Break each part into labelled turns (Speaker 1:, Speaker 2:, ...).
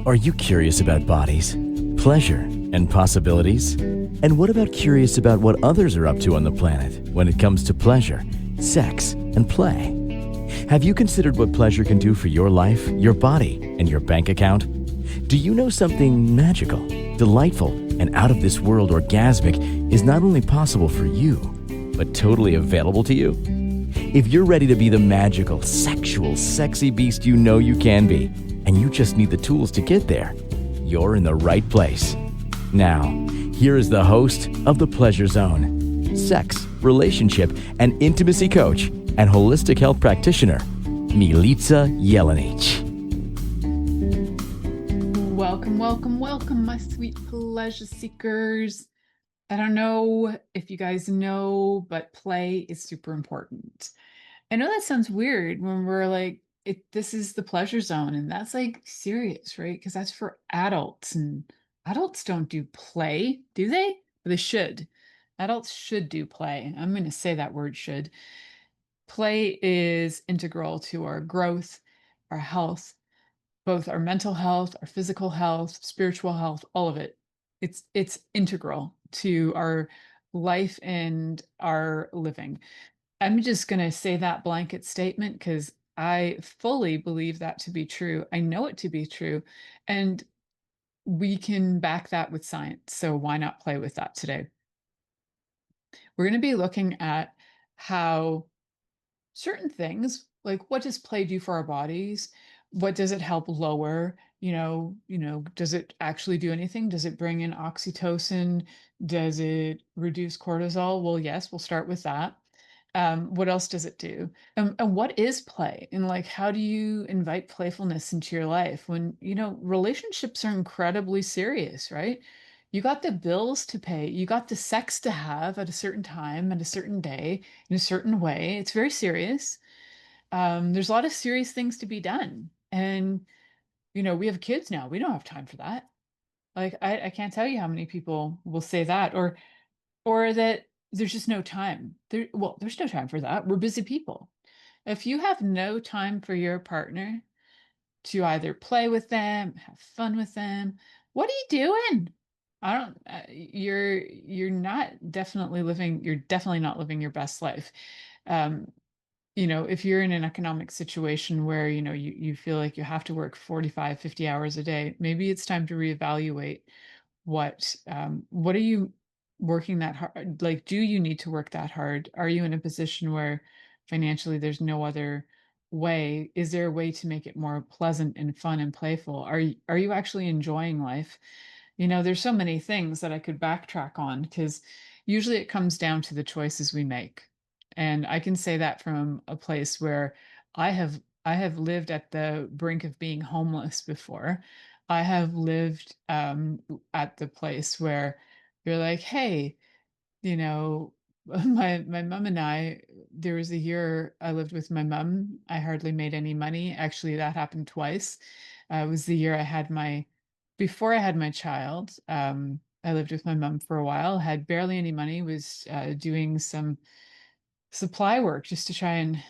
Speaker 1: Are you curious about bodies, pleasure, and possibilities? And what about curious about what others are up to on the planet when it comes to pleasure, sex, and play? Have you considered what pleasure can do for your life, your body, and your bank account? Do you know something magical, delightful, and out of this world orgasmic is not only possible for you, but totally available to you? If you're ready to be the magical, sexual, sexy beast you know you can be, and you just need the tools to get there, you're in the right place. Now, here is the host of The Pleasure Zone, sex, relationship, and intimacy coach and holistic health practitioner, Milica Jelenic.
Speaker 2: Welcome, welcome, welcome, my sweet pleasure seekers. I don't know if you guys know, but play is super important. I know that sounds weird when we're like, this is the pleasure zone, and that's like serious, right? Because that's for adults, and adults don't do play, do they? They should. Adults should do play. I'm going to say that word should. Play is integral to our growth, our health, both our mental health, our physical health, spiritual health, all of it. It's integral to our life and our living. I'm just going to say that blanket statement because I fully believe that to be true. I know it to be true. And we can back that with science. So why not play with that today? We're going to be looking at how certain things, like what does play do for our bodies? What does it help lower? Does it actually do anything? Does it bring in oxytocin? Does it reduce cortisol? Well, yes, we'll start with that. What else does it do? And what is play? And like, how do you invite playfulness into your life when, relationships are incredibly serious, right? You got the bills to pay, you got the sex to have at a certain time, at a certain day, in a certain way. It's very serious. There's a lot of serious things to be done. And, we have kids now. We don't have time for that. Like, I can't tell you how many people will say that, or that there's just no time. There's no time for that. We're busy people. If you have no time for your partner to either play with them, have fun with them, what are you doing? I don't, you're not definitely living, you're definitely not living your best life. Um, if you're in an economic situation where, you feel like you have to work 45, 50 hours a day, maybe it's time to reevaluate what are you working that hard? Like, do you need to work that hard? Are you in a position where financially there's no other way? Is there a way to make it more pleasant and fun and playful? Are you actually enjoying life? There's so many things that I could backtrack on because usually it comes down to the choices we make. And I can say that from a place where I have lived at the brink of being homeless before. I have lived at the place where you're like, hey, you know, my mom and I, there was a year I lived with my mom. I hardly made any money. Actually, that happened twice. It was the year before I had my child. I lived with my mom for a while, had barely any money, was doing some supply work just to try and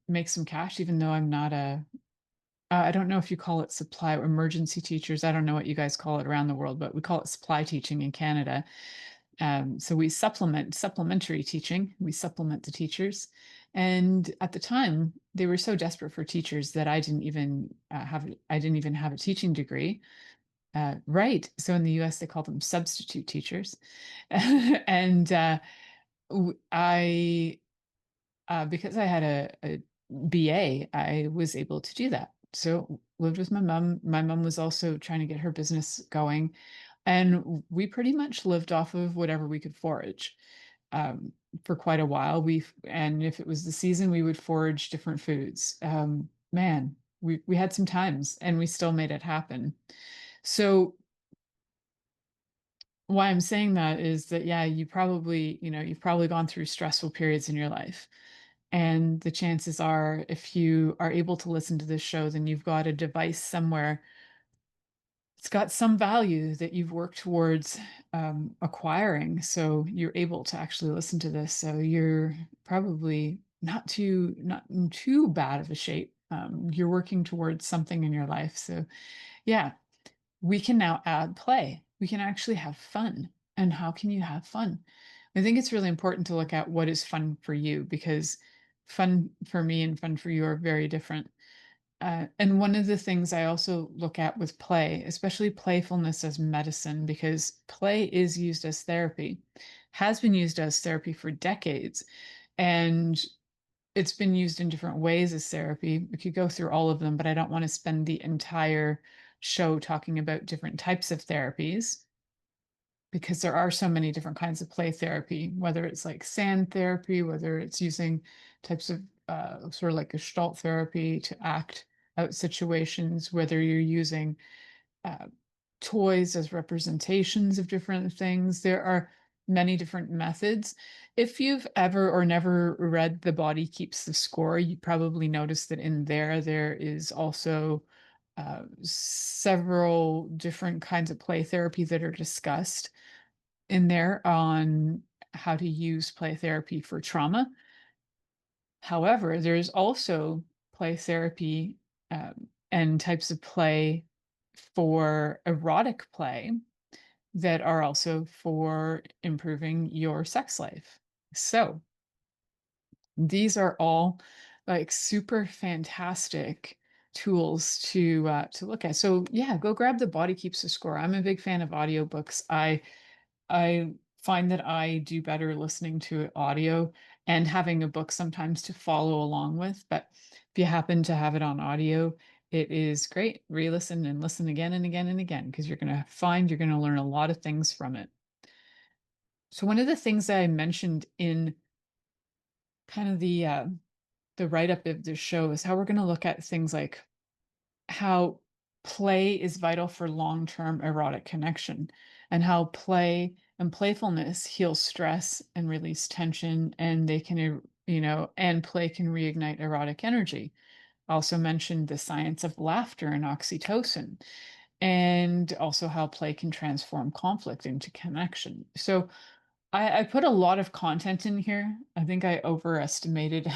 Speaker 2: make some cash, even though I'm not I don't know if you call it supply or emergency teachers. I don't know what you guys call it around the world, but we call it supply teaching in Canada. So we supplementary teaching. We supplement the teachers. And at the time, they were so desperate for teachers that I didn't even have a teaching degree. Right. So in the US, they call them substitute teachers. And I because I had a BA, I was able to do that. So lived with my mom. My mom was also trying to get her business going, and we pretty much lived off of whatever we could forage. For quite a while, and if it was the season, we would forage different foods. Man, we had some times, and we still made it happen. So why I'm saying that is that, yeah, you've probably gone through stressful periods in your life. And the chances are, if you are able to listen to this show, then you've got a device somewhere. It's got some value that you've worked towards acquiring. So you're able to actually listen to this. So you're probably not in too bad of a shape. You're working towards something in your life. So yeah. we can now add play. We can actually have fun. And how can you have fun? I think it's really important to look at what is fun for you, because fun for me and fun for you are very different. And one of the things I also look at with play, especially playfulness as medicine, because play is used as therapy, has been used as therapy for decades. And it's been used in different ways as therapy. We could go through all of them, but I don't want to spend the entire show talking about different types of therapies, because there are so many different kinds of play therapy, whether it's like sand therapy, whether it's using types of sort of like Gestalt therapy to act out situations, whether you're using uh, toys as representations of different things. There are many different methods. If you've ever or never read The Body Keeps the Score, you probably noticed that in there is also several different kinds of play therapy that are discussed in there on how to use play therapy for trauma. However, there's also play therapy and types of play for erotic play that are also for improving your sex life. So these are all like super fantastic tools to look at. So yeah, go grab The Body Keeps the Score. I'm a big fan of audiobooks. I find that I do better listening to audio and having a book sometimes to follow along with. But if you happen to have it on audio, it is great. Re-listen and listen again and again and again, because you're going to find you're going to learn a lot of things from it. So one of the things that I mentioned in kind of the write-up of the show is how we're going to look at things like how play is vital for long-term erotic connection, and how play and playfulness heal stress and release tension, and they can, and play can reignite erotic energy. Also mentioned the science of laughter and oxytocin, and also how play can transform conflict into connection. So I put a lot of content in here. I think I overestimated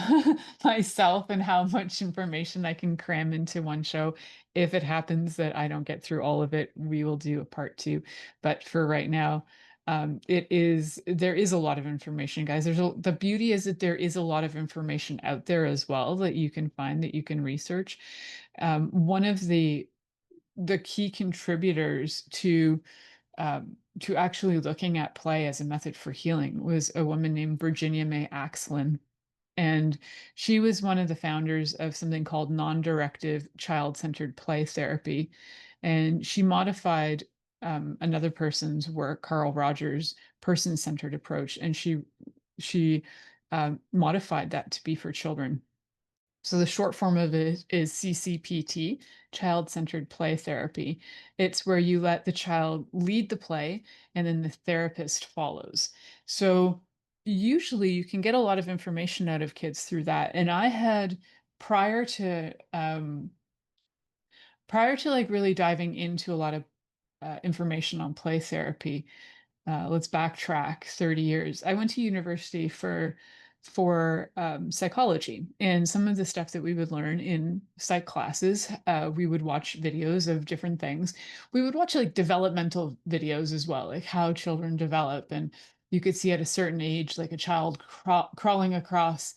Speaker 2: myself and how much information I can cram into one show. If it happens that I don't get through all of it, we will do a part two. But for right now, there is a lot of information, guys. The beauty is that there is a lot of information out there as well that you can find, that you can research. One of the key contributors to actually looking at play as a method for healing was a woman named Virginia May Axlin. And she was one of the founders of something called non-directive child-centered play therapy. And she modified another person's work, Carl Rogers' person-centered approach, and she modified that to be for children. So the short form of it is CCPT, child-centered play therapy. It's where you let the child lead the play and then the therapist follows. So usually you can get a lot of information out of kids through that. And I had prior to like really diving into a lot of information on play therapy, let's backtrack 30 years. I went to university for psychology, and some of the stuff that we would learn in psych classes, we would watch videos of different things. We would watch like developmental videos as well, like how children develop, and you could see at a certain age, like a child crawling across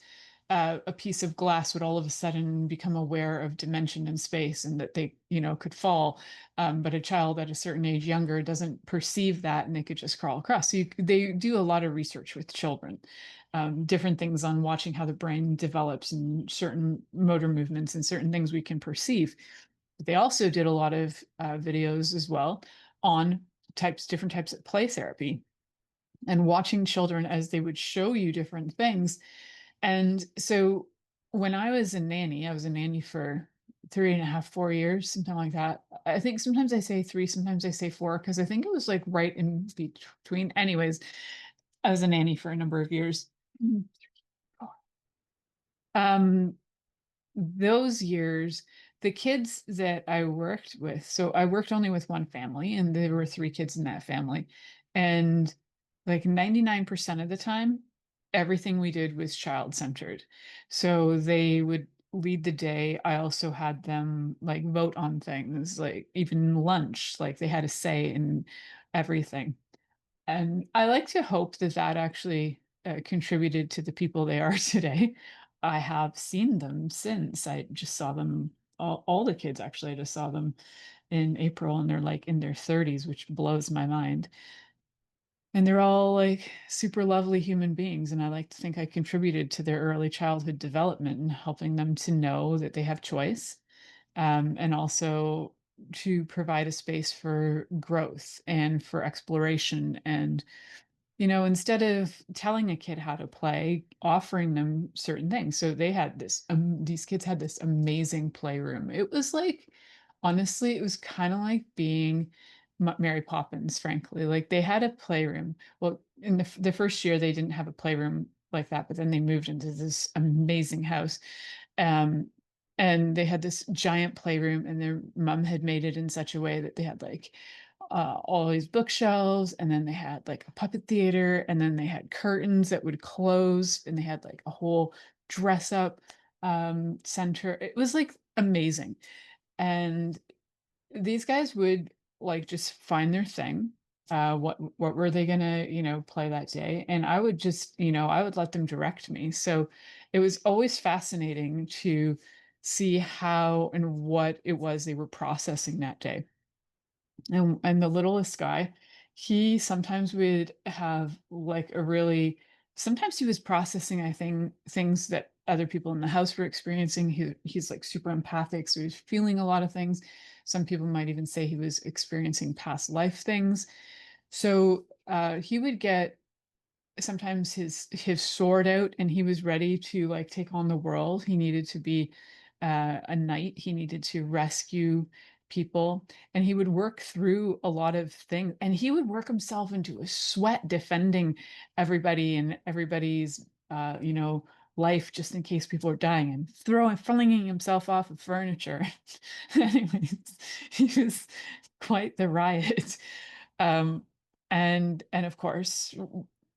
Speaker 2: a piece of glass would all of a sudden become aware of dimension and space, and that they, could fall. But a child at a certain age younger doesn't perceive that, and they could just crawl across. So they do a lot of research with children, different things on watching how the brain develops and certain motor movements and certain things we can perceive. But they also did a lot of videos as well on different types of play therapy, and watching children as they would show you different things. And so when I was a nanny for 3.5, 4 years, something like that. I think sometimes I say three, sometimes I say four, because I think it was like right in between. Anyways, I was a nanny for a number of years. Um, those years, the kids that I worked with, so I worked only with one family, and there were three kids in that family. And like 99% of the time, everything we did was child centered. So they would lead the day, I also had them like vote on things, like even lunch, like they had a say in everything. And I like to hope that that actually contributed to the people they are today. I have seen them since. I just saw them, all the kids actually. I just saw them in April and they're like in their 30s, which blows my mind. And they're all like super lovely human beings. And I like to think I contributed to their early childhood development and helping them to know that they have choice, and also to provide a space for growth and for exploration. And instead of telling a kid how to play, offering them certain things. So these kids had this amazing playroom. It was like, honestly, it was kind of like being Mary Poppins, frankly. Like they had a playroom. Well, in the first year, they didn't have a playroom like that, but then they moved into this amazing house. Um, and they had this giant playroom, and their mom had made it in such a way that they had like all these bookshelves, and then they had like a puppet theater, and then they had curtains that would close, and they had like a whole dress up center. It was like amazing. And these guys would like just find their thing. What were they gonna, play that day? And I would just, I would let them direct me. So it was always fascinating to see how and what it was they were processing that day. And the littlest guy, he sometimes would have like a really, sometimes he was processing, I think, things that other people in the house were experiencing. He's like super empathic, so he's feeling a lot of things. Some people might even say he was experiencing past life things. So he would get sometimes his sword out, and he was ready to like take on the world. He needed to be a knight. He needed to rescue people, and he would work through a lot of things, and he would work himself into a sweat defending everybody and everybody's life, just in case people are dying, and flinging himself off of furniture. Anyways, he was quite the riot. um and of course,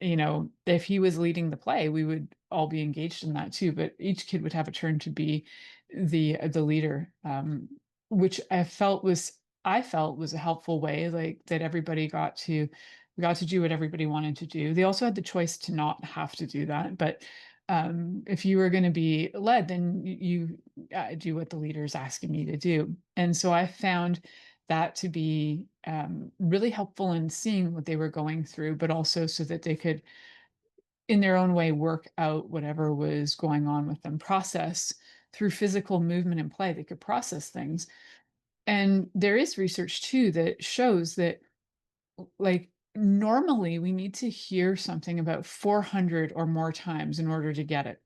Speaker 2: if he was leading the play, we would all be engaged in that too. But each kid would have a turn to be the leader, which I felt was a helpful way, like that everybody got to do what everybody wanted to do. They also had the choice to not have to do that, but if you were going to be led, then you do what the leader is asking you to do. And so I found that to be really helpful in seeing what they were going through, but also so that they could, in their own way, work out whatever was going on with them, process through physical movement and play. They could process things. And there is research too that shows that, like, normally we need to hear something about 400 or more times in order to get it.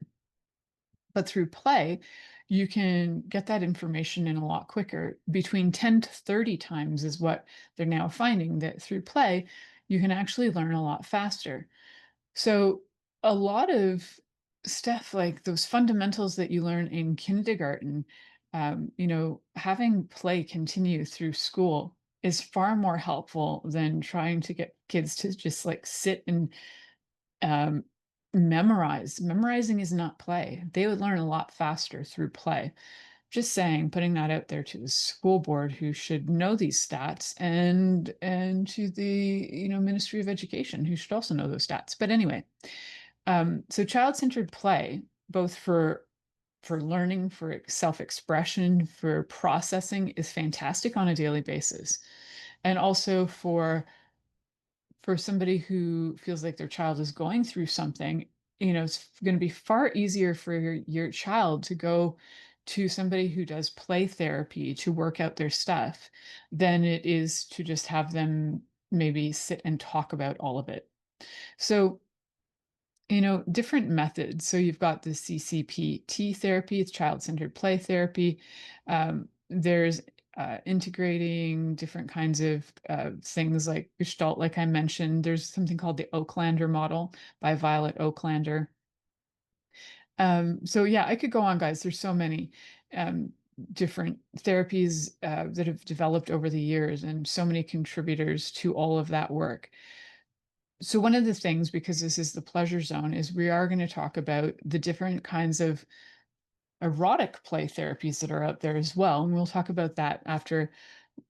Speaker 2: But through play, you can get that information in a lot quicker. Between 10 to 30 times is what they're now finding, that through play, you can actually learn a lot faster. So, a lot of stuff like those fundamentals that you learn in kindergarten, having play continue through school is far more helpful than trying to get kids to just like sit and um, memorize. Memorizing is not play. They would learn a lot faster through play. Just saying, putting that out there to the school board, who should know these stats, and to the Ministry of Education, who should also know those stats. But anyway, so child-centered play, both for learning, for self-expression, for processing, is fantastic on a daily basis, and also for somebody who feels like their child is going through something. It's going to be far easier for your child to go to somebody who does play therapy to work out their stuff than it is to just have them maybe sit and talk about all of it. So, different methods. So you've got the CCPT therapy, it's child-centered play therapy. There's integrating different kinds of things like Gestalt, like I mentioned. There's something called the Oaklander model by Violet Oaklander. So yeah, I could go on, guys. There's so many different therapies that have developed over the years, and so many contributors to all of that work. So one of the things, because this is the pleasure zone, is we are going to talk about the different kinds of erotic play therapies that are out there as well. And we'll talk about that after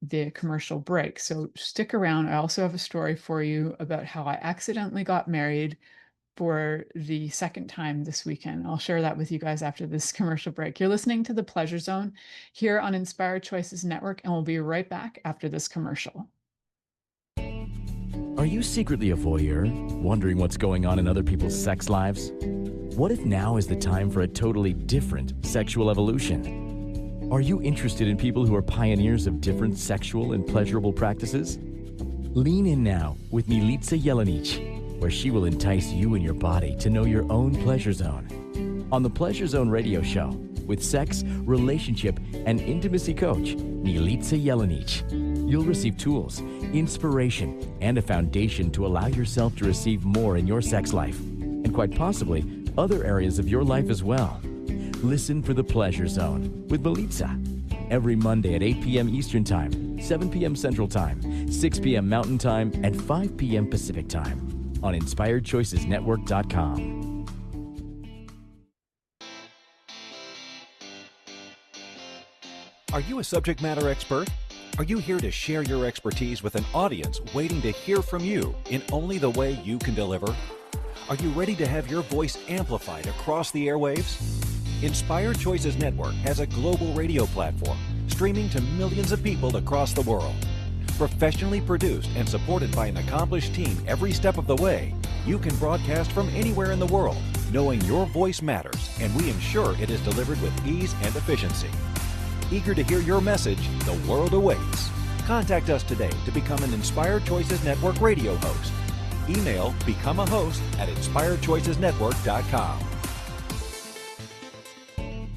Speaker 2: the commercial break. So stick around. I also have a story for you about how I accidentally got married for the second time this weekend. I'll share that with you guys after this commercial break. You're listening to The Pleasure Zone here on Inspired Choices Network, and we'll be right back after this commercial.
Speaker 1: Are you secretly a voyeur, wondering what's going on in other people's sex lives? What if now is the time for a totally different sexual evolution? Are you interested in people who are pioneers of different sexual and pleasurable practices? Lean in now with Milica Jelenic, where she will entice you and your body to know your own pleasure zone. On the Pleasure Zone radio show, with sex, relationship, and intimacy coach, Milica Jelenic, you'll receive tools, inspiration, and a foundation to allow yourself to receive more in your sex life, and quite possibly other areas of your life as well. Listen for The Pleasure Zone with Milica every Monday at 8 p.m. Eastern Time, 7 p.m. Central Time, 6 p.m. Mountain Time, and 5 p.m. Pacific Time on InspiredChoicesNetwork.com.
Speaker 3: Are you a subject matter expert? Are you here to share your expertise with an audience waiting to hear from you in only the way you can deliver? Are you ready to have your voice amplified across the airwaves? Inspired Choices Network has a global radio platform streaming to millions of people across the world. Professionally produced and supported by an accomplished team every step of the way, you can broadcast from anywhere in the world, knowing your voice matters, and we ensure it is delivered with ease and efficiency. Eager to hear your message, the world awaits. Contact us today to become an Inspired Choices Network radio host. Email become a host at inspiredchoicesnetwork.com.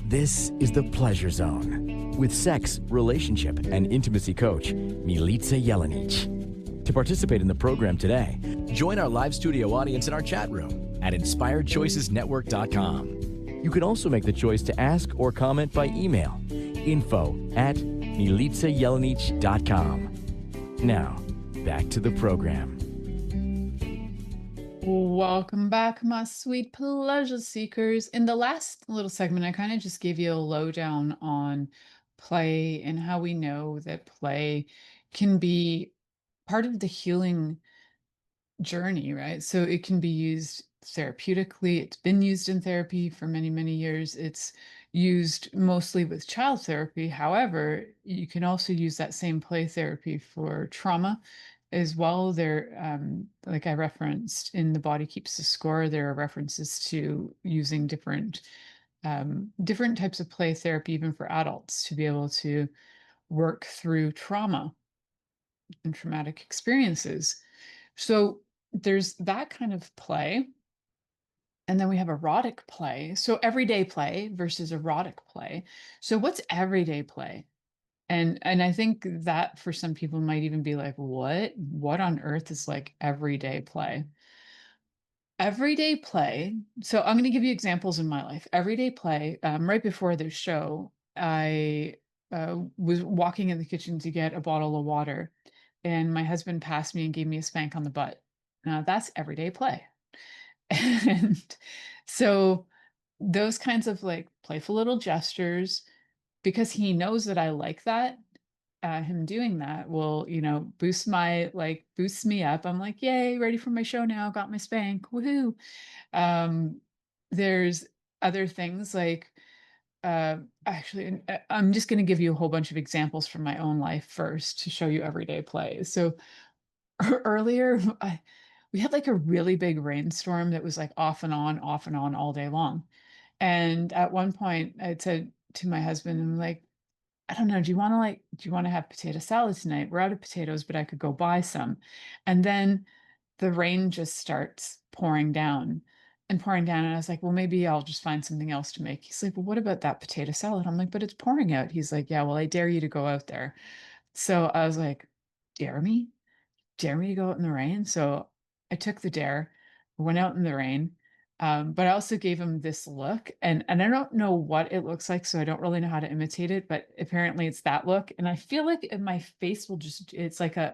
Speaker 1: This is The Pleasure Zone with sex, relationship, and intimacy coach, Milica Jelenic. To participate in the program today, join our live studio audience in our chat room at InspiredChoicesNetwork.com. You can also make the choice to ask or comment by email, info@milicajelenic.com. Now, back to the program.
Speaker 2: Welcome back, my sweet pleasure seekers. In the last little segment, I kind of just gave you a lowdown on play and how we know that play can be part of the healing journey, right? So it can be used therapeutically. It's been used in therapy for many, many years. It's used mostly with child therapy. However, you can also use that same play therapy for trauma as well. There, like I referenced in The Body Keeps the Score, there are references to using different types of play therapy, even for adults, to be able to work through trauma and traumatic experiences. So there's that kind of play. And then we have erotic play. So everyday play versus erotic play. So what's everyday play? And I think that for some people might even be like, what on earth is like everyday play? Everyday play. So I'm going to give you examples in my life. Everyday play. Right before the show, I was walking in the kitchen to get a bottle of water, and my husband passed me and gave me a spank on the butt. Now that's everyday play. And so those kinds of like playful little gestures, because he knows that I like that, him doing that will, boost me up. I'm like, yay, ready for my show now. Got my spank. Woohoo. There's other things like, actually, I'm just going to give you a whole bunch of examples from my own life first to show you everyday play. So earlier, we had like a really big rainstorm that was like off and on all day long. And at one point I said to my husband, I'm like, I don't know, do you want to have potato salad tonight? We're out of potatoes, but I could go buy some. And then the rain just starts pouring down and pouring down. And I was like, well, maybe I'll just find something else to make. He's like, well, what about that potato salad? I'm like, but it's pouring out. He's like, yeah, well, I dare you to go out there. So I was like, dare me? Dare me to go out in the rain? So I took the dare, went out in the rain. But I also gave him this look, and I don't know what it looks like, so I don't really know how to imitate it, but apparently it's that look. And I feel like my face will just, it's kind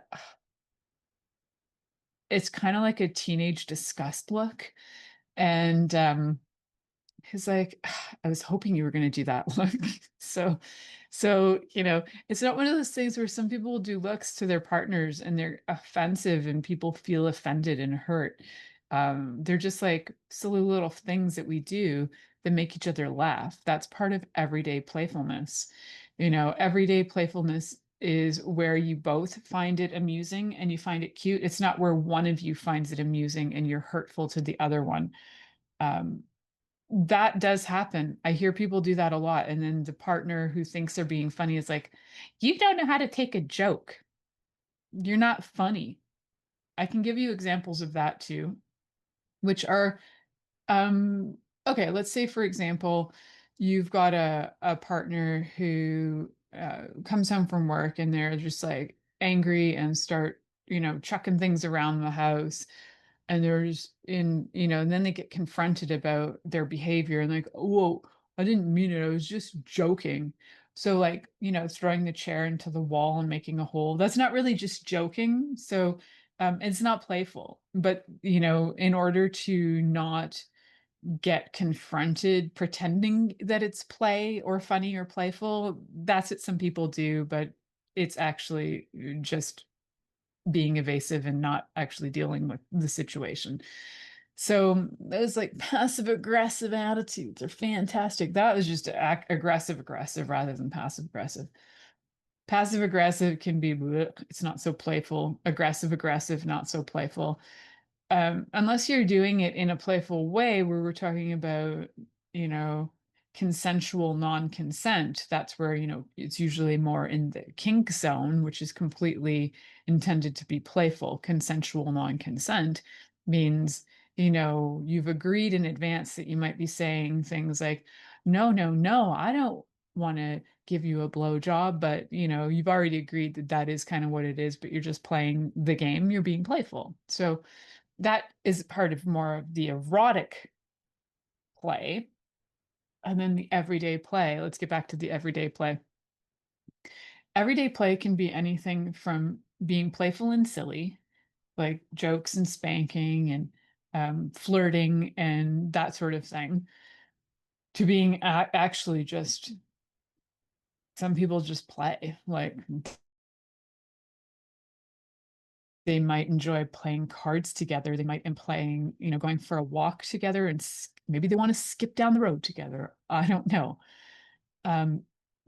Speaker 2: of like a teenage disgust look. And He's like, I was hoping you were going to do that look. So, it's not one of those things where some people will do looks to their partners and they're offensive and people feel offended and hurt. They're just like silly little things that we do that make each other laugh. That's part of everyday playfulness. Everyday playfulness is where you both find it amusing and you find it cute. It's not where one of you finds it amusing and you're hurtful to the other one. Um, that does happen. I hear people do that a lot. And then the partner who thinks they're being funny is like, you don't know how to take a joke. You're not funny. I can give you examples of that too, which are okay, let's say for example, you've got a partner who comes home from work and they're just like angry and start, chucking things around the house. And and then they get confronted about their behavior and like, whoa, I didn't mean it. I was just joking. So like, throwing the chair into the wall and making a hole, that's not really just joking. So it's not playful, but in order to not get confronted pretending that it's play or funny or playful, that's what some people do, but it's actually just being evasive and not actually dealing with the situation. So those like passive aggressive attitudes are fantastic. That was just aggressive rather than passive aggressive. Passive aggressive can be bleh, it's not so playful. Aggressive, not so playful. Unless you're doing it in a playful way where we're talking about, you know, consensual non-consent, that's where, it's usually more in the kink zone, which is completely intended to be playful. Consensual non-consent means, you've agreed in advance that you might be saying things like, no, no, no, I don't want to give you a blowjob, but you've already agreed that that is kind of what it is, but you're just playing the game, you're being playful. So that is part of more of the erotic play. And then the everyday play. Let's get back to the everyday play. Everyday play can be anything from being playful and silly, like jokes and spanking and flirting and that sort of thing, to being actually just some people just play. Like they might enjoy playing cards together. They might be playing, going for a walk together and maybe they want to skip down the road together. I don't know. Um,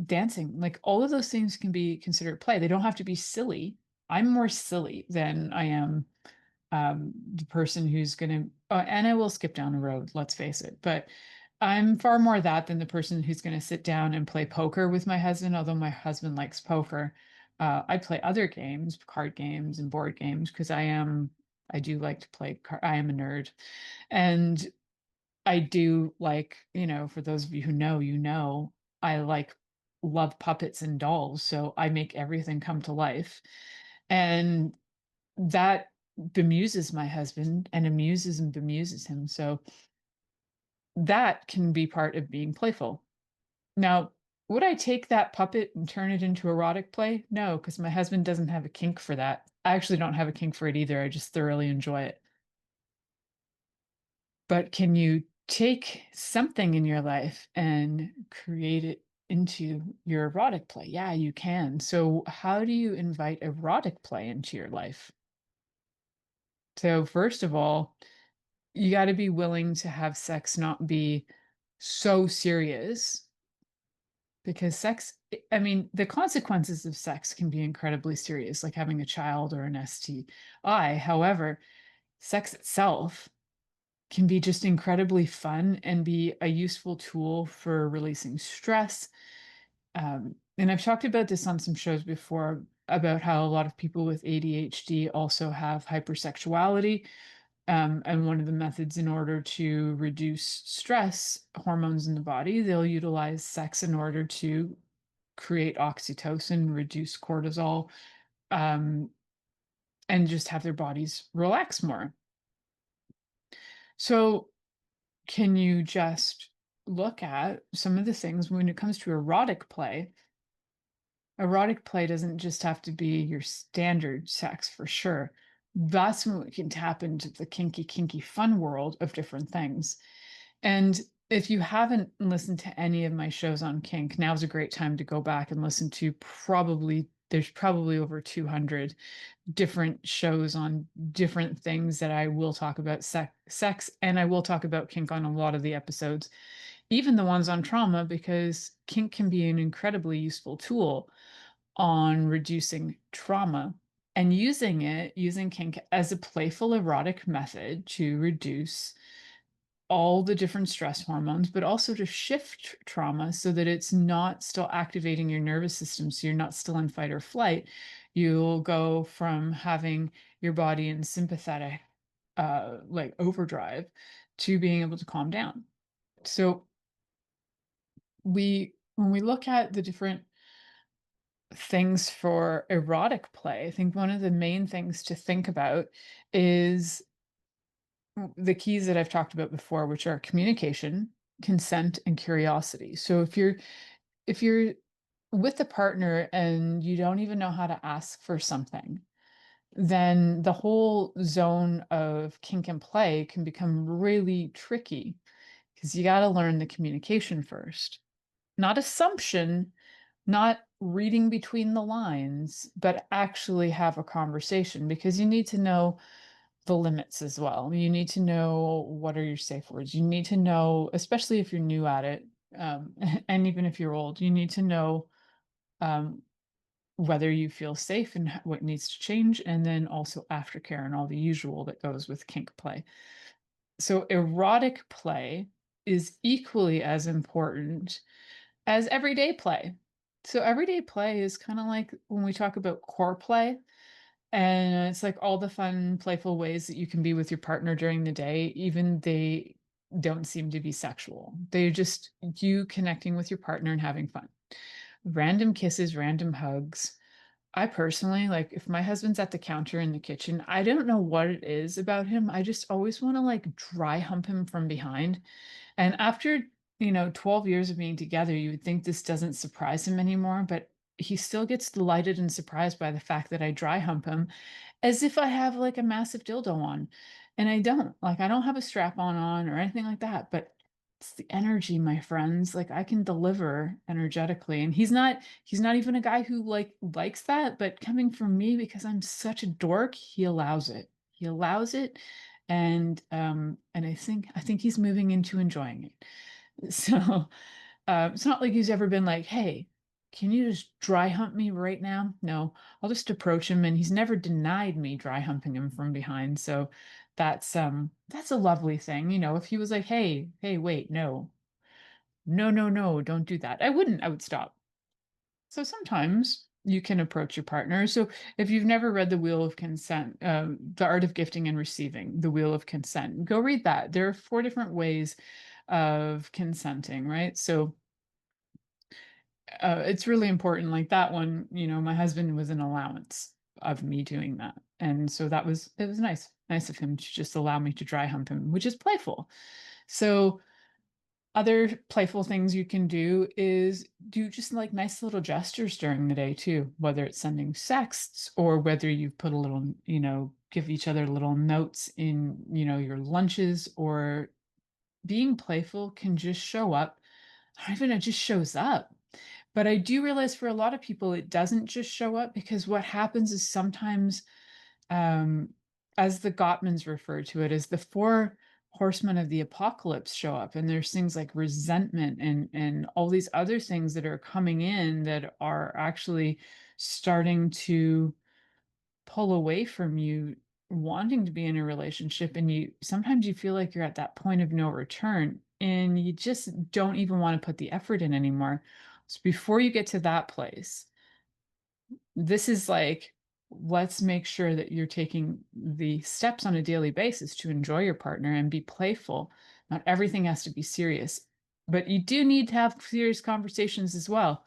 Speaker 2: Dancing, like all of those things can be considered play. They don't have to be silly. I'm more silly than I am the person who's going to, and I will skip down a road, let's face it. But I'm far more that than the person who's going to sit down and play poker with my husband, although my husband likes poker. I play other games, card games and board games, because I do like to play, I am a nerd. And I do like, for those of you who know, I love puppets and dolls. So I make everything come to life. And that bemuses my husband and amuses and bemuses him. So that can be part of being playful. Now, would I take that puppet and turn it into erotic play? No, because my husband doesn't have a kink for that. I actually don't have a kink for it either. I just thoroughly enjoy it. But can you take something in your life and create it into your erotic play? Yeah, you can. So, how do you invite erotic play into your life? So, first of all, you got to be willing to have sex not be so serious because sex, I mean, the consequences of sex can be incredibly serious, like having a child or an STI. However, sex itself can be just incredibly fun and be a useful tool for releasing stress. And I've talked about this on some shows before about how a lot of people with ADHD also have hypersexuality. And one of the methods in order to reduce stress hormones in the body, they'll utilize sex in order to create oxytocin, reduce cortisol, um, and just have their bodies relax more. So, can you just look at some of the things when it comes to erotic play? Erotic play doesn't just have to be your standard sex for sure. That's when we can tap into the kinky fun world of different things. And if you haven't listened to any of my shows on kink, now's a great time to go back and listen to there's probably over 200 different shows on different things that I will talk about sex, and I will talk about kink on a lot of the episodes, even the ones on trauma, because kink can be an incredibly useful tool on reducing trauma and using kink as a playful erotic method to reduce all the different stress hormones, but also to shift trauma so that it's not still activating your nervous system. So you're not still in fight or flight. You'll go from having your body in sympathetic, like overdrive, to being able to calm down. So when we look at the different things for erotic play, I think one of the main things to think about is the keys that I've talked about before, which are communication, consent, and curiosity. So if you're with a partner and you don't even know how to ask for something, then the whole zone of kink and play can become really tricky because you got to learn the communication first. Not assumption, not reading between the lines, but actually have a conversation, because you need to know the limits as well. You need to know what are your safe words. You need to know, especially if you're new at it, and even if you're old, you need to know um, whether you feel safe and what needs to change, and then also aftercare and all the usual that goes with kink play. So erotic play is equally as important as everyday play. So everyday play is kind of like when we talk about core play, and it's like all the fun, playful ways that you can be with your partner during the day, even they don't seem to be sexual. They're just you connecting with your partner and having fun. Random kisses, random hugs. I personally, like if my husband's at the counter in the kitchen, I don't know what it is about him. I just always want to like dry hump him from behind. And after, 12 years of being together, you would think this doesn't surprise him anymore, but he still gets delighted and surprised by the fact that I dry hump him as if I have like a massive dildo on. And I don't. Like I don't have a strap on or anything like that, but it's the energy, my friends. Like I can deliver energetically. And he's not even a guy who likes that, but coming from me because I'm such a dork, he allows it. He allows it. And I think he's moving into enjoying it. So it's not like he's ever been like, hey, can you just dry hump me right now? No, I'll just approach him, and he's never denied me dry humping him from behind. So that's a lovely thing. If he was like, hey, wait, no, no, no, no, don't do that. I would stop. So sometimes you can approach your partner. So if you've never read The Wheel of Consent, The Art of Gifting and Receiving, The Wheel of Consent, go read that. There are 4 different ways of consenting, right? So it's really important. Like that one, my husband was an allowance of me doing that. And so it was nice of him to just allow me to dry hump him, which is playful. So other playful things you can do is do just like nice little gestures during the day too, whether it's sending sexts or whether you put a little, give each other little notes in, your lunches, or being playful can just show up. I don't even know, it just shows up. But I do realize for a lot of people, it doesn't just show up, because what happens is sometimes, um, as the Gottmans refer to it, as the 4 horsemen of the apocalypse show up, and there's things like resentment and all these other things that are coming in that are actually starting to pull away from you wanting to be in a relationship, and you sometimes you feel like you're at that point of no return and you just don't even want to put the effort in anymore. So before you get to that place, this is like, let's make sure that you're taking the steps on a daily basis to enjoy your partner and be playful. Not everything has to be serious, but you do need to have serious conversations as well.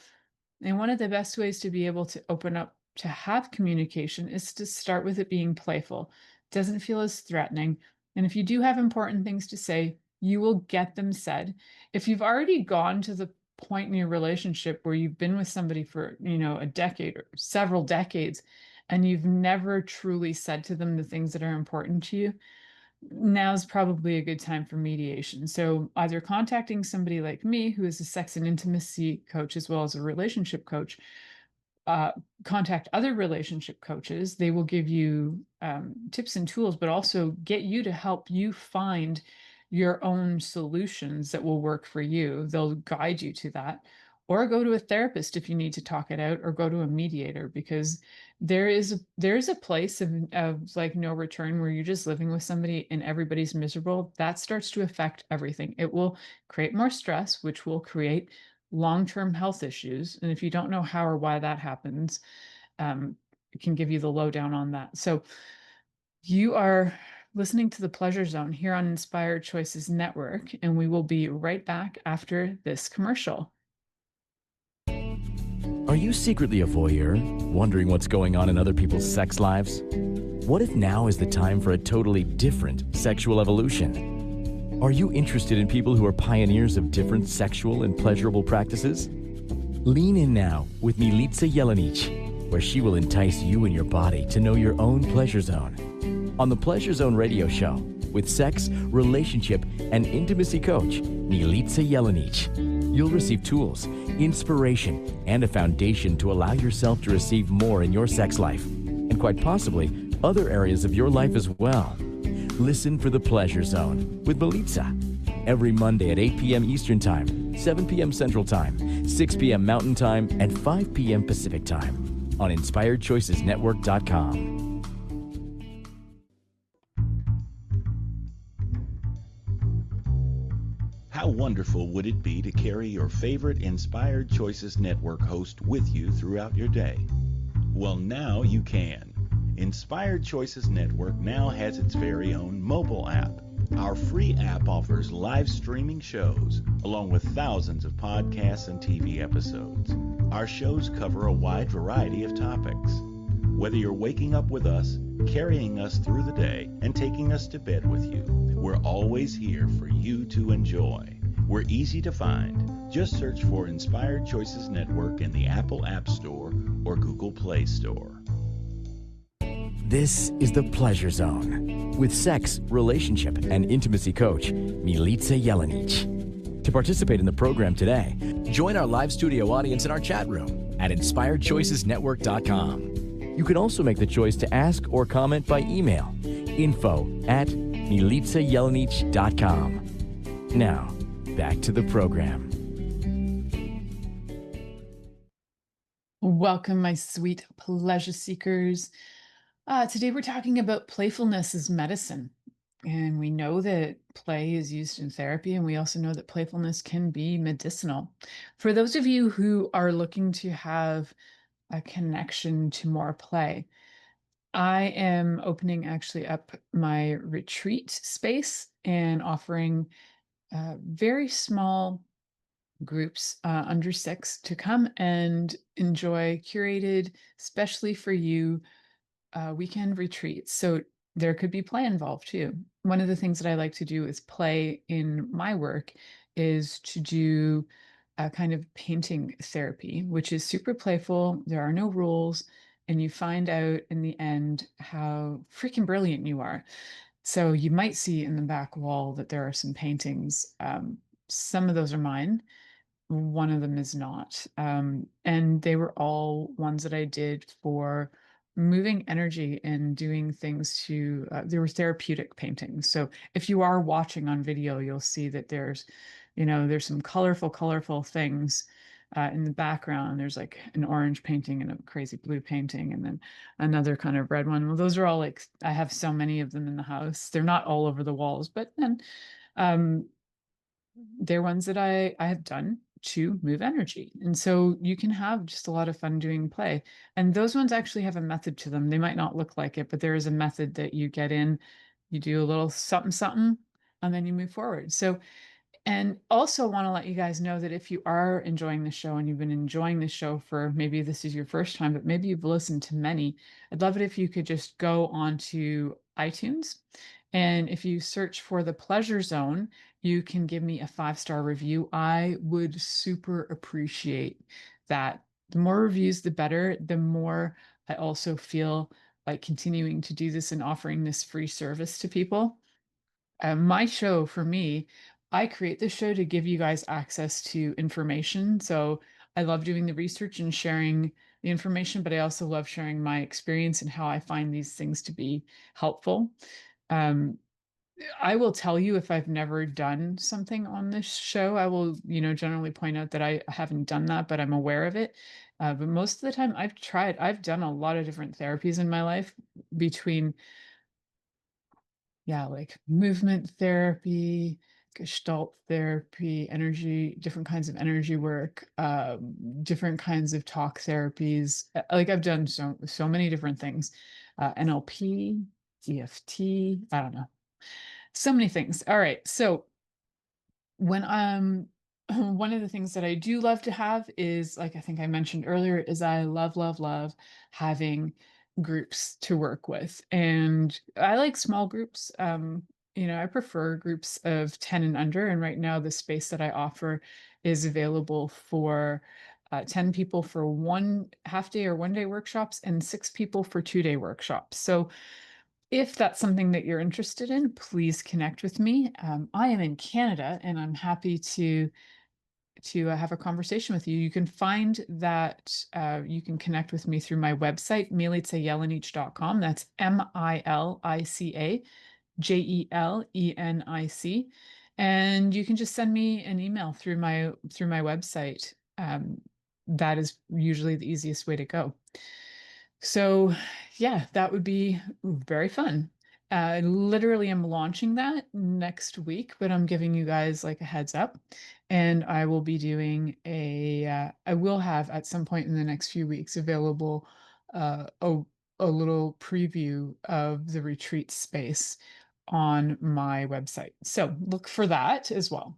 Speaker 2: And one of the best ways to be able to open up to have communication is to start with it being playful. It doesn't feel as threatening. And if you do have important things to say, you will get them said. If you've already gone to the point in your relationship where you've been with somebody for, a decade or several decades, and you've never truly said to them the things that are important to you, now's probably a good time for mediation. So either contacting somebody like me, who is a sex and intimacy coach as well as a relationship coach, uh, contact other relationship coaches. They will give you tips and tools, but also get you to help you find your own solutions that will work for you. They'll guide you to that. Or go to a therapist if you need to talk it out, or go to a mediator, because there's a place of like no return where you're just living with somebody and everybody's miserable. That starts to affect everything. It will create more stress, which will create long-term health issues. And if you don't know how or why that happens, it can give you the lowdown on that. So you are listening to the Pleasure Zone here on Inspired Choices Network, and we will be right back after this commercial.
Speaker 1: Are you secretly a voyeur, wondering what's going on in other people's sex lives? What if now is the time for a totally different sexual evolution? Are you interested in people who are pioneers of different sexual and pleasurable practices? Lean in now with Milica Jelenic, where she will entice you and your body to know your own pleasure zone. On the Pleasure Zone radio show, with sex, relationship, and intimacy coach, Milica Jelenic, you'll receive tools, inspiration, and a foundation to allow yourself to receive more in your sex life, and quite possibly other areas of your life as well. Listen for the Pleasure Zone with Milica every Monday at 8 p.m. Eastern Time, 7 p.m. Central Time, 6 p.m. Mountain Time, and 5 p.m. Pacific Time on InspiredChoicesNetwork.com.
Speaker 4: How wonderful would it be to carry your favorite Inspired Choices Network host with you throughout your day? Well, now you can. Inspired Choices Network now has its very own mobile app. Our free app offers live streaming shows, along with thousands of podcasts and TV episodes. Our shows cover a wide variety of topics. Whether you're waking up with us, carrying us through the day, and taking us to bed with you, we're always here for you to enjoy. We're easy to find. Just search for Inspired Choices Network in the Apple App Store or Google Play Store.
Speaker 1: This is the Pleasure Zone with sex, relationship, and intimacy coach, Milica Jelenic. To participate in the program today, join our live studio audience in our chat room at InspiredChoicesNetwork.com. You can also make the choice to ask or comment by email, info@MilicaJelenic.com. Now, back to the program.
Speaker 2: Welcome, my sweet pleasure seekers. Today we're talking about playfulness as medicine. And we know that play is used in therapy, and we also know that playfulness can be medicinal. For those of you who are looking to have a connection to more play, I am opening actually up my retreat space and offering very small groups under 6 to come and enjoy curated, especially for you, weekend retreats. So there could be play involved too. One of the things that I like to do is play in my work is to do a kind of painting therapy, which is super playful. There are no rules, and you find out in the end how freaking brilliant you are. So you might see in the back wall that there are some paintings. Some of those are mine. One of them is not. And they were all ones that I did for moving energy and doing things to, they were therapeutic paintings. So if you are watching on video, you'll see that there's some colorful things in the background. There's like an orange painting and a crazy blue painting, and then another kind of red one. Well, those are all like, I have so many of them in the house. They're not all over the walls, but then they're ones that I have done to move energy. And so you can have just a lot of fun doing play. And those ones actually have a method to them. They might not look like it, but there is a method that you get in, you do a little something, and then you move forward. So, and also want to let you guys know that if you are enjoying the show and you've been enjoying the show for, maybe this is your first time, but maybe you've listened to many, I'd love it if you could just go onto iTunes. And if you search for the Pleasure Zone, you can give me a 5-star review. I would super appreciate that. The more reviews, the better. The more I also feel like continuing to do this and offering this free service to people. My show, for me, I create the show to give you guys access to information. So I love doing the research and sharing the information, but I also love sharing my experience and how I find these things to be helpful. Um, I will tell you if I've never done something on this show. I will, generally point out that I haven't done that, but I'm aware of it. But most of the time I've done a lot of different therapies in my life between, yeah, like movement therapy, gestalt therapy, energy, different kinds of energy work, different kinds of talk therapies. Like I've done so many different things. NLP, EFT, I don't know. So many things. All right. So when one of the things that I do love to have is, like I think I mentioned earlier, is I love having groups to work with. And I like small groups. I prefer groups of 10 and under. And right now the space that I offer is available for 10 people for 1 half day or 1 day workshops and 6 people for 2 day workshops. So if that's something that you're interested in, please connect with me. I am in Canada, and I'm happy to have a conversation with you. You can find that you can connect with me through my website, milicajelenic.com. That's MILICAJELENIC, and you can just send me an email through my website. That is usually the easiest way to go. So, yeah, that would be very fun. Literally, I'm launching that next week, but I'm giving you guys like a heads up. And I will be doing I will have at some point in the next few weeks available uh, a, a little preview of the retreat space on my website. So look for that as well.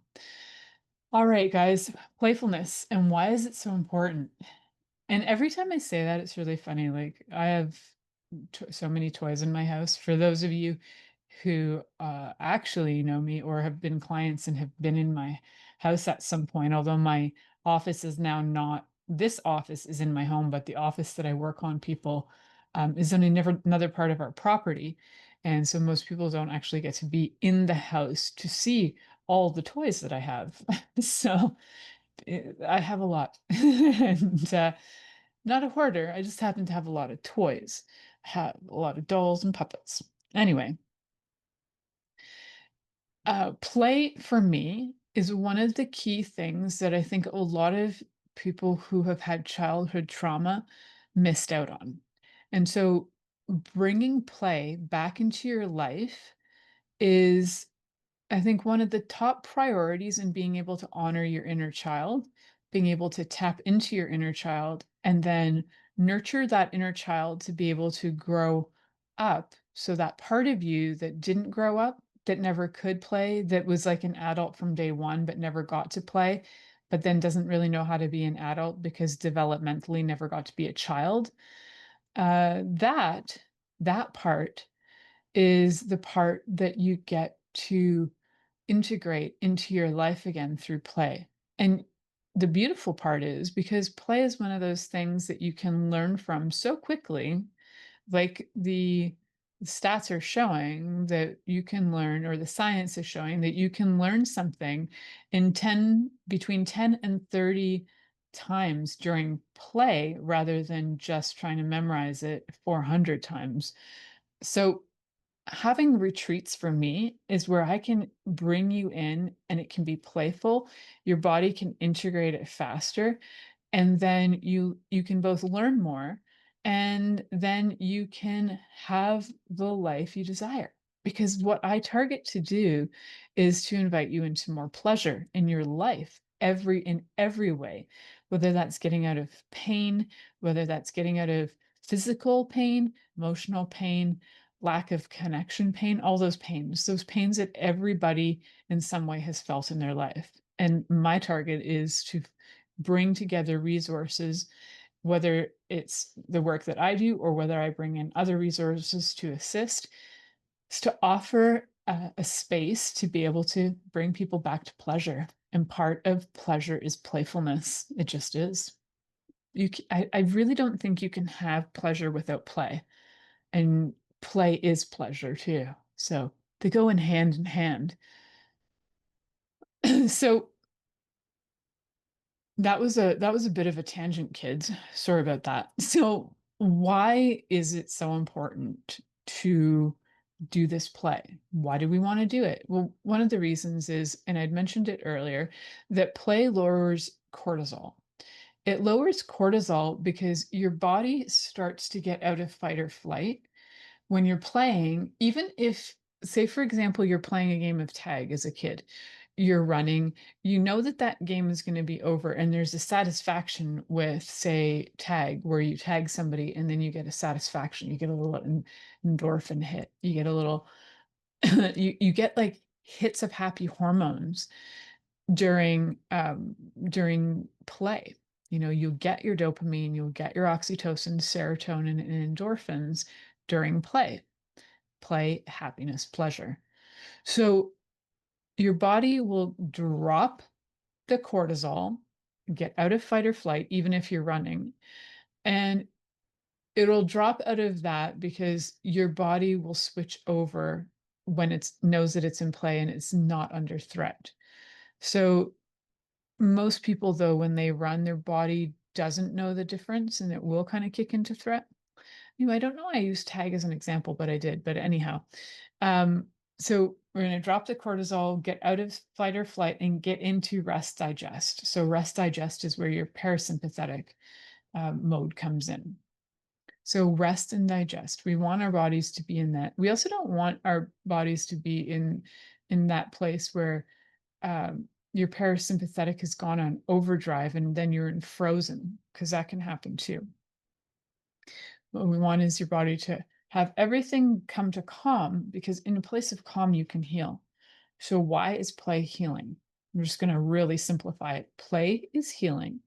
Speaker 2: All right, guys, playfulness and why is it so important? And every time I say that, it's really funny. Like I have so many toys in my house. For those of you who actually know me or have been clients and have been in my house at some point, although my office is now not, this office is in my home, but the office that I work on people is on another part of our property. And so most people don't actually get to be in the house to see all the toys that I have. So I have a lot. And not a hoarder. I just happen to have a lot of toys. I have a lot of dolls and puppets. Anyway, play for me is one of the key things that I think a lot of people who have had childhood trauma missed out on. And so bringing play back into your life is, I think, one of the top priorities in being able to honor your inner child, being able to tap into your inner child, and then nurture that inner child to be able to grow up. So that part of you that didn't grow up, that never could play, that was like an adult from day one, but never got to play, but then doesn't really know how to be an adult because developmentally never got to be a child. That part is the part that you get to integrate into your life again through play. And the beautiful part is because play is one of those things that you can learn from so quickly, like the stats are showing that you can learn, or the science is showing that you can learn something in between 10 and 30 times during play rather than just trying to memorize it 400 times. So having retreats for me is where I can bring you in and it can be playful. Your body can integrate it faster. And then you can both learn more and then you can have the life you desire. Because what I target to do is to invite you into more pleasure in your life in every way, whether that's getting out of pain, whether that's getting out of physical pain, emotional pain, lack of connection pain, all those pains that everybody in some way has felt in their life. And my target is to bring together resources, whether it's the work that I do or whether I bring in other resources to assist, is to offer a space to be able to bring people back to pleasure. And part of pleasure is playfulness. It just is. I really don't think you can have pleasure without play. And play is pleasure too. So They go in hand. So that was a bit of a tangent, kids. Sorry about that. So why is it so important to do this play? Why do we want to do it? Well, one of the reasons is, and I'd mentioned it earlier, that play lowers cortisol. It lowers cortisol because your body starts to get out of fight or flight when you're playing, even if, say, for example, you're playing a game of tag as a kid, you're running, you know that that game is going to be over. And there's a satisfaction with, say, tag, where you tag somebody and then you get a satisfaction. You get a little endorphin hit. You get a little, you get like hits of happy hormones during play. You know, you'll get your dopamine, you'll get your oxytocin, serotonin, and endorphins during play. Play, happiness, pleasure. So your body will drop the cortisol, get out of fight or flight, even if you're running. And it'll drop out of that because your body will switch over when it knows that it's in play and it's not under threat. So most people, though, when they run, their body doesn't know the difference and it will kind of kick into threat. I don't know. I used tag as an example, but I did. But anyhow, so we're going to drop the cortisol, get out of fight or flight, and get into rest digest. So rest digest is where your parasympathetic mode comes in. So rest and digest. We want our bodies to be in that. We also don't want our bodies to be in that place where your parasympathetic has gone on overdrive and then you're in frozen, because that can happen too. What we want is your body to have everything come to calm, because in a place of calm, you can heal. So why is play healing? I'm just going to really simplify it. Play is healing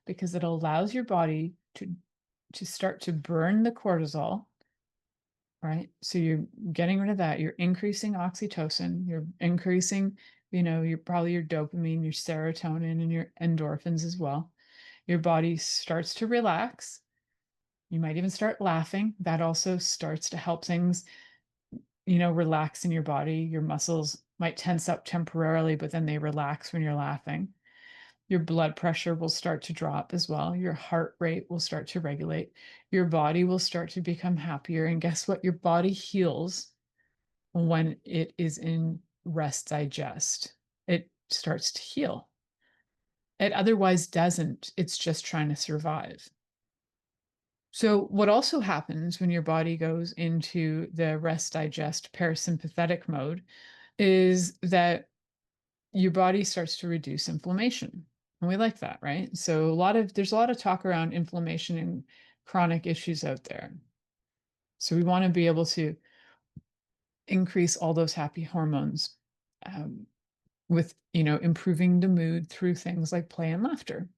Speaker 2: because it allows your body to start to burn the cortisol, right? So you're getting rid of that. You're increasing oxytocin. You're increasing, your probably your dopamine, your serotonin, and your endorphins as well. Your body starts to relax. You might even start laughing. That also starts to help things, relax in your body. Your muscles might tense up temporarily, but then they relax when you're laughing. Your blood pressure will start to drop as well. Your heart rate will start to regulate. Your body will start to become happier. And guess what? Your body heals when it is in rest digest. It starts to heal. It otherwise doesn't. It's just trying to survive. So, what also happens when your body goes into the rest digest parasympathetic mode is that your body starts to reduce inflammation. And we like that, right? So, there's a lot of talk around inflammation and chronic issues out there. So, we want to be able to increase all those happy hormones with, improving the mood through things like play and laughter.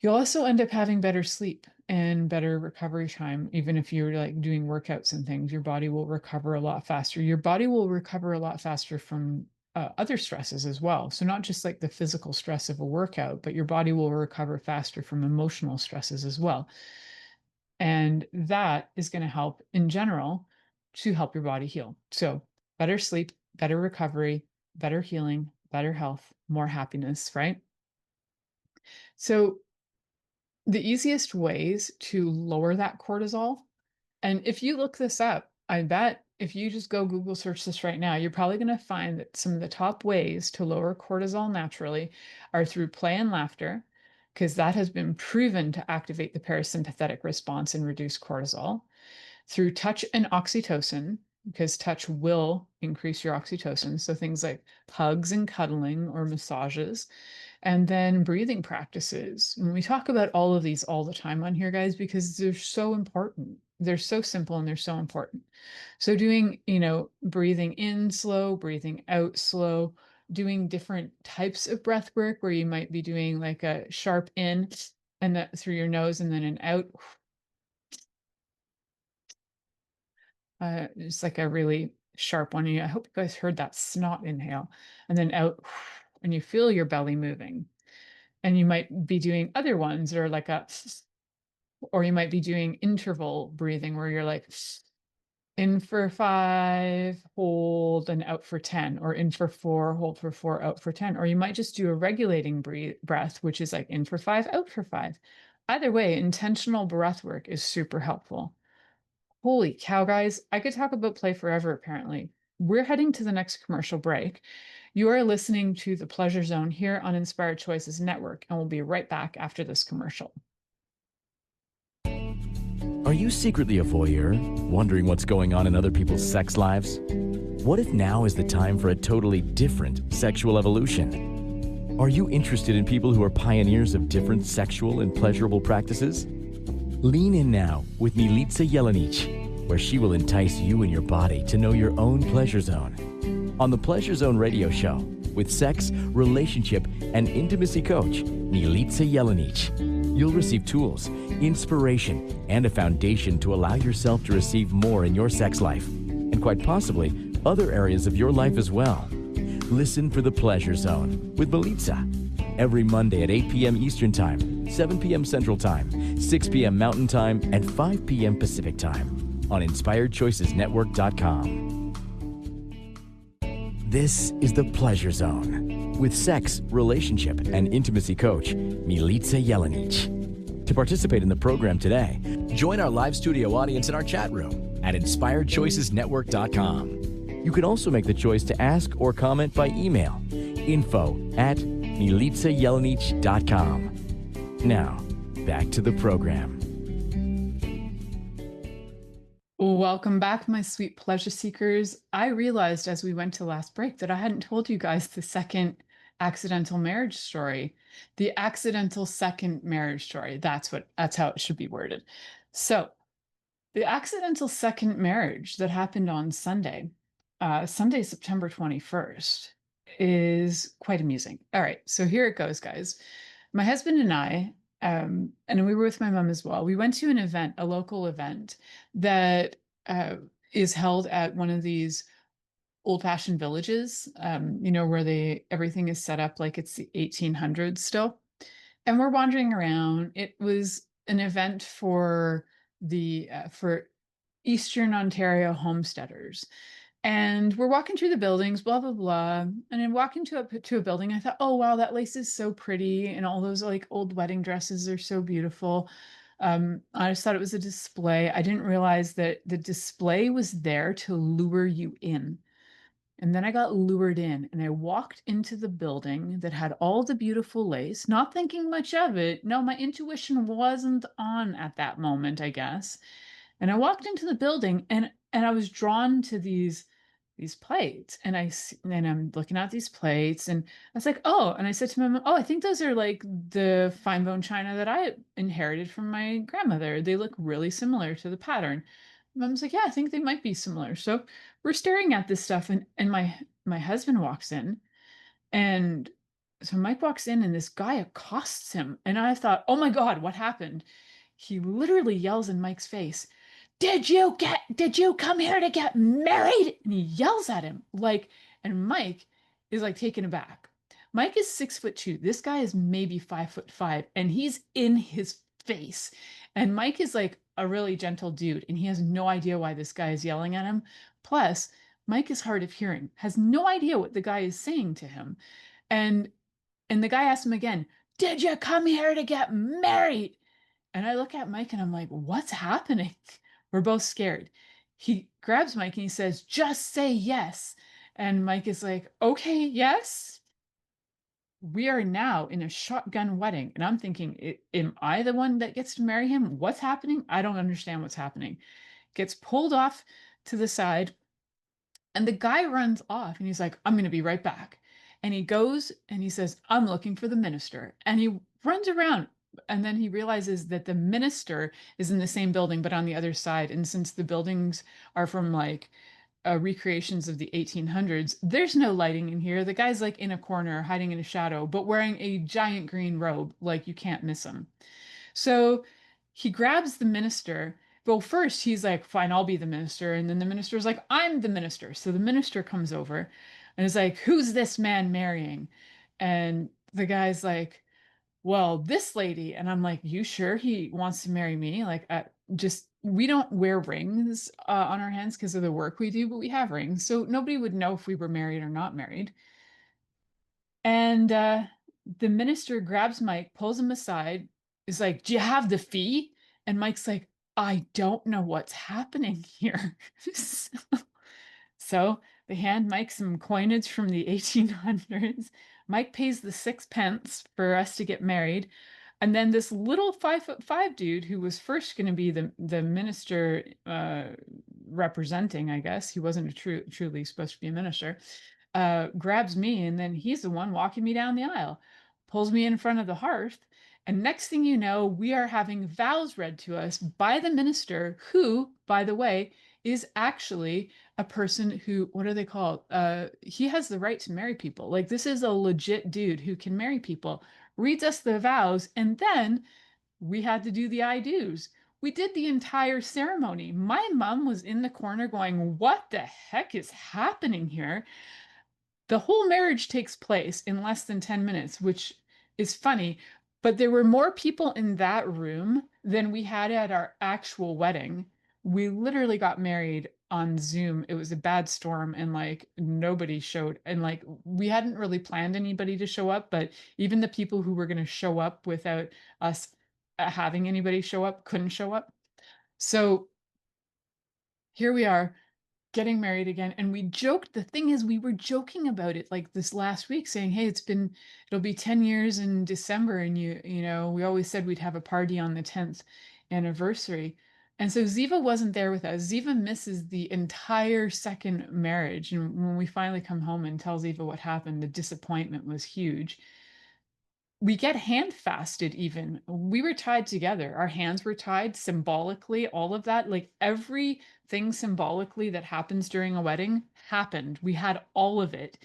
Speaker 2: You'll also end up having better sleep and better recovery time. Even if you're like doing workouts and things, your body will recover a lot faster. Your body will recover a lot faster from other stresses as well. So not just like the physical stress of a workout, but your body will recover faster from emotional stresses as well. And that is going to help in general to help your body heal. So better sleep, better recovery, better healing, better health, more happiness, right? So the easiest ways to lower that cortisol, and if you look this up, I bet if you just go Google search this right now, you're probably going to find that some of the top ways to lower cortisol naturally are through play and laughter, because that has been proven to activate the parasympathetic response and reduce cortisol, through touch and oxytocin, because touch will increase your oxytocin. So things like hugs and cuddling or massages, and then breathing practices. And we talk about all of these all the time on here, guys, because they're so important. They're so simple and they're so important. So doing, breathing in slow, breathing out slow, doing different types of breath work where you might be doing like a sharp in and that through your nose and then an out. It's like a really sharp one. I hope you guys heard that snot inhale and then out, and you feel your belly moving. And you might be doing other ones that are like or you might be doing interval breathing where you're like, In for 5, hold, and out for 10, or in for 4, hold for 4, out for 10. Or you might just do a regulating breath, which is like in for 5, out for 5. Either way, intentional breath work is super helpful. Holy cow, guys. I could talk about play forever, apparently. We're heading to the next commercial break. You are listening to The Pleasure Zone here on Inspired Choices Network, and we'll be right back after this commercial.
Speaker 1: Are you secretly a voyeur, wondering what's going on in other people's sex lives? What if now is the time for a totally different sexual evolution? Are you interested in people who are pioneers of different sexual and pleasurable practices? Lean in now with Milica Jelenic, where she will entice you and your body to know your own pleasure zone. On the Pleasure Zone radio show, with sex, relationship, and intimacy coach, Milica Jelenic, you'll receive tools, inspiration, and a foundation to allow yourself to receive more in your sex life, and quite possibly other areas of your life as well. Listen for The Pleasure Zone with Milica every Monday at 8 p.m. Eastern Time, 7 p.m. Central Time, 6 p.m. Mountain Time, and 5 p.m. Pacific Time on InspiredChoicesNetwork.com. This is The Pleasure Zone with sex, relationship, and intimacy coach, Milica Jelenic. To participate in the program today, join our live studio audience in our chat room at InspiredChoicesNetwork.com. You can also make the choice to ask or comment by email, info@milicajelenic.com. Now, back to the program.
Speaker 2: Welcome back, my sweet pleasure seekers. I realized as we went to last break that I hadn't told you guys the second accidental marriage story. The accidental second marriage story. That's how it should be worded. So, the accidental second marriage that happened on Sunday, Sunday, September 21st, is quite amusing. All right, so here it goes, guys. My husband and I, and we were with my mom as well, we went to an event, a local event that is held at one of these old-fashioned villages, where everything is set up like it's the 1800s still. And we're wandering around. It was an event for for Eastern Ontario homesteaders. And we're walking through the buildings, blah, blah, blah. And then walking to a building, I thought, oh, wow, that lace is so pretty. And all those like old wedding dresses are so beautiful. I just thought it was a display. I didn't realize that the display was there to lure you in. And then I got lured in and I walked into the building that had all the beautiful lace, not thinking much of it. No, my intuition wasn't on at that moment, I guess. And I walked into the building and I was drawn to these plates, and I'm looking at these plates and I was like, oh, and I said to my mom, oh, I think those are like the fine bone china that I inherited from my grandmother. They look really similar to the pattern. Mom's like, yeah, I think they might be similar. So we're staring at this stuff, and my husband walks in, and so Mike walks in, and this guy accosts him, and I thought, oh my God, what happened? He literally yells in Mike's face, did you come here to get married? And he yells at him and Mike is like taken aback. Mike is 6'2". This guy is maybe 5'5", and he's in his face. And Mike is like a really gentle dude, and he has no idea why this guy is yelling at him. Plus, Mike is hard of hearing, has no idea what the guy is saying to him. And the guy asks him again, did you come here to get married? And I look at Mike and I'm like, what's happening? We're both scared. He grabs Mike and he says, just say yes. And Mike is like, okay, yes. We are now in a shotgun wedding. And I'm thinking, am I the one that gets to marry him? What's happening? I don't understand what's happening. Gets pulled off to the side. And the guy runs off and he's like, I'm going to be right back. And he goes and he says, I'm looking for the minister. And he runs around. And then he realizes that the minister is in the same building, but on the other side. And since the buildings are from like recreations of the 1800s, there's no lighting in here. The guy's like in a corner, hiding in a shadow, but wearing a giant green robe. Like you can't miss him. So he grabs the minister. Well, first he's like, fine, I'll be the minister. And then the minister's like, I'm the minister. So the minister comes over and is like, who's this man marrying? And the guy's like, well, this lady. And I'm like, you sure he wants to marry me? Like, just we don't wear rings on our hands because of the work we do, but we have rings. So nobody would know if we were married or not married. And the minister grabs Mike, pulls him aside, is like, "Do you have the fee?" And Mike's like, "I don't know what's happening here." So they hand Mike some coinage from the 1800s. Mike pays the 6 pence for us to get married. And then this little 5'5" dude who was first going to be the minister representing, I guess, he wasn't truly supposed to be a minister, grabs me, and then he's the one walking me down the aisle, pulls me in front of the hearth. And next thing you know, we are having vows read to us by the minister, who, by the way, is actually a person who, what are they called? He has the right to marry people. Like, this is a legit dude who can marry people. Reads us the vows, and then we had to do the I do's. We did the entire ceremony. My mom was in the corner going, "What the heck is happening here?" The whole marriage takes place in less than 10 minutes, which is funny, but there were more people in that room than we had at our actual wedding. We literally got married on Zoom. It was a bad storm, and like nobody showed, and like we hadn't really planned anybody to show up, but even the people who were going to show up without us having anybody show up couldn't show up. So here we are, getting married again. And we joked, the thing is, we were joking about it like this last week, saying, "Hey, it'll be 10 years in December. And you know, we always said we'd have a party on the 10th anniversary." And so Ziva wasn't there with us. Ziva misses the entire second marriage. And when we finally come home and tell Ziva what happened, the disappointment was huge. We get hand fasted even. We were tied together. Our hands were tied symbolically, all of that. Like everything symbolically that happens during a wedding happened. We had all of it.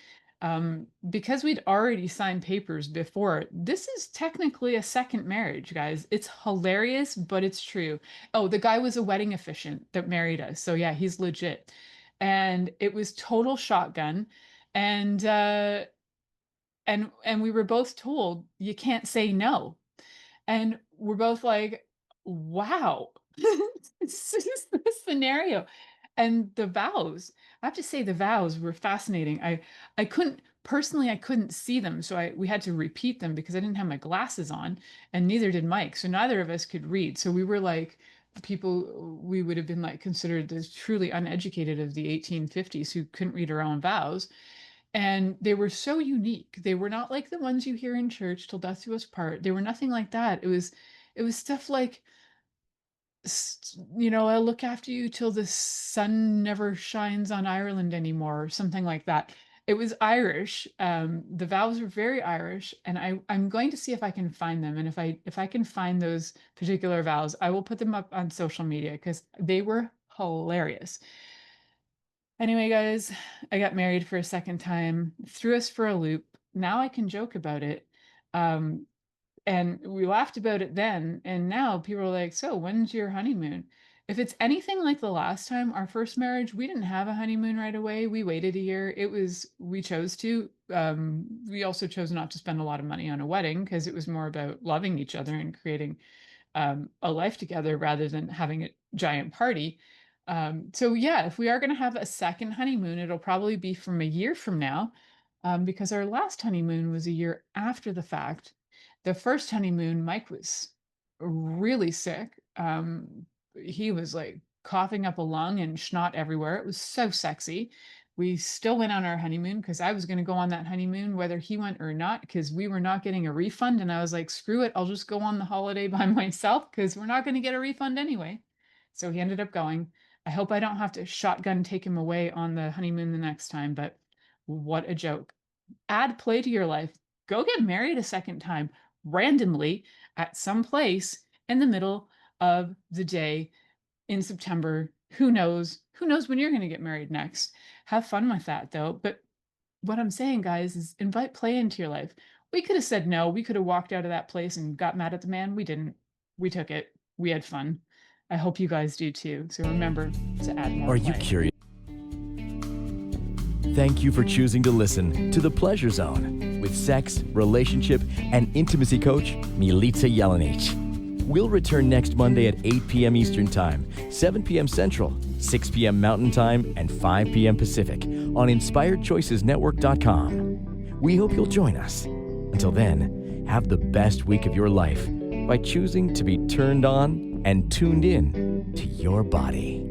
Speaker 2: Because we'd already signed papers before, this is technically a second marriage, guys. It's hilarious, but it's true. Oh, the guy was a wedding officiant that married us. So yeah, he's legit. And it was total shotgun. And and we were both told you can't say no. And we're both like, wow, this is the scenario. And the vows, I have to say, the vows were fascinating. I couldn't personally, I couldn't see them, so we had to repeat them because I didn't have my glasses on, and neither did Mike. So neither of us could read. So we were like people, we would have been like considered the truly uneducated of the 1850s who couldn't read our own vows. And they were so unique. They were not like the ones you hear in church, "Till death do us part." They were nothing like that. It was stuff like, you know, "I'll look after you till the sun never shines on Ireland anymore," or something like that. It was Irish. The vows were very Irish, and I'm going to see if I can find them. And if I can find those particular vows, I will put them up on social media because they were hilarious. Anyway, guys, I got married for a second time, threw us for a loop. Now I can joke about it. And we laughed about it then. And now people are like, "So when's your honeymoon?" If it's anything like the last time, our first marriage, we didn't have a honeymoon right away. We waited a year. We chose to. We also chose not to spend a lot of money on a wedding because it was more about loving each other and creating a life together rather than having a giant party. So yeah, if we are going to have a second honeymoon, it'll probably be from a year from now, because our last honeymoon was a year after the fact. The first honeymoon, Mike was really sick. He was like coughing up a lung and snot everywhere. It was so sexy. We still went on our honeymoon because I was going to go on that honeymoon whether he went or not, because we were not getting a refund. And I was like, screw it, I'll just go on the holiday by myself because we're not going to get a refund anyway. So he ended up going. I hope I don't have to shotgun take him away on the honeymoon the next time, but what a joke. Add play to your life. Go get married a second time randomly at some place in the middle of the day in September. Who knows? Who knows when you're going to get married next? Have fun with that, though. But what I'm saying, guys, is invite play into your life. We could have said no. We could have walked out of that place and got mad at the man. We didn't. We took it. We had fun. I hope you guys do too. So remember to add more
Speaker 1: Are
Speaker 2: play.
Speaker 1: you curious? Thank you for choosing to listen to The Pleasure Zone with sex, relationship, and intimacy coach, Milica Jelenic. We'll return next Monday at 8 p.m. Eastern Time, 7 p.m. Central, 6 p.m. Mountain Time, and 5 p.m. Pacific on InspiredChoicesNetwork.com. We hope you'll join us. Until then, have the best week of your life by choosing to be turned on and tuned in to your body.